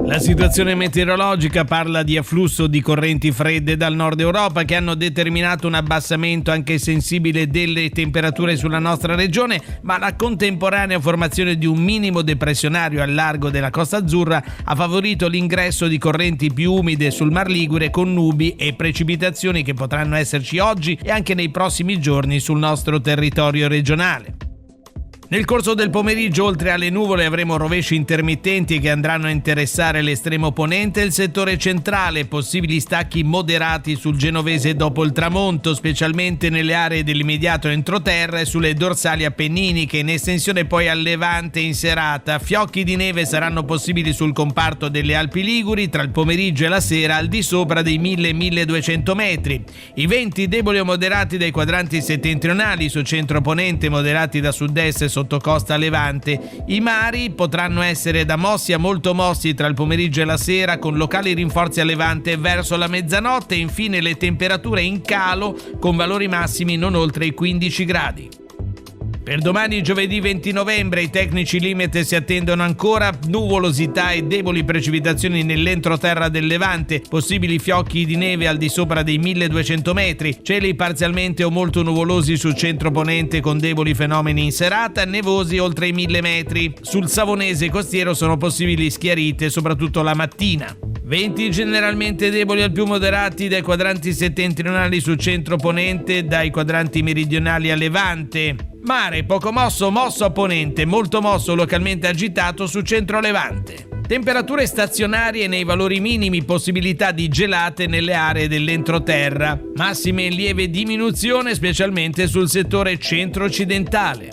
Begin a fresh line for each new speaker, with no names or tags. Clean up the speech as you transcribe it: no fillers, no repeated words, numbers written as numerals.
La situazione meteorologica parla di afflusso di correnti fredde dal nord Europa che hanno determinato un abbassamento anche sensibile delle temperature sulla nostra regione, ma la contemporanea formazione di un minimo depressionario al largo della Costa Azzurra ha favorito l'ingresso di correnti più umide sul Mar Ligure con nubi e precipitazioni che potranno esserci oggi e anche nei prossimi giorni sul nostro territorio regionale. Nel corso del pomeriggio, oltre alle nuvole, avremo rovesci intermittenti che andranno a interessare l'estremo ponente e il settore centrale, possibili stacchi moderati sul genovese dopo il tramonto, specialmente nelle aree dell'immediato entroterra e sulle dorsali appenniniche, in estensione poi al levante in serata. Fiocchi di neve saranno possibili sul comparto delle Alpi Liguri tra il pomeriggio e la sera al di sopra dei 1000-1200 metri. I venti deboli o moderati dai quadranti settentrionali, su centro-ponente moderati da sud-est e sotto costa levante. I mari potranno essere da mossi a molto mossi tra il pomeriggio e la sera, con locali rinforzi a levante verso la mezzanotte, e infine le temperature in calo con valori massimi non oltre i 15 gradi. Per domani, giovedì 20 novembre, i tecnici limite si attendono ancora nuvolosità e deboli precipitazioni nell'entroterra del Levante, possibili fiocchi di neve al di sopra dei 1200 metri, cieli parzialmente o molto nuvolosi sul centro-ponente con deboli fenomeni in serata, nevosi oltre i 1000 metri. Sul Savonese costiero sono possibili schiarite, soprattutto la mattina. Venti generalmente deboli al più moderati dai quadranti settentrionali sul centro-ponente, dai quadranti meridionali a levante. Mare poco mosso, mosso a ponente, molto mosso localmente agitato su centro-levante. Temperature stazionarie nei valori minimi, possibilità di gelate nelle aree dell'entroterra. Massime in lieve diminuzione specialmente sul settore centro-occidentale.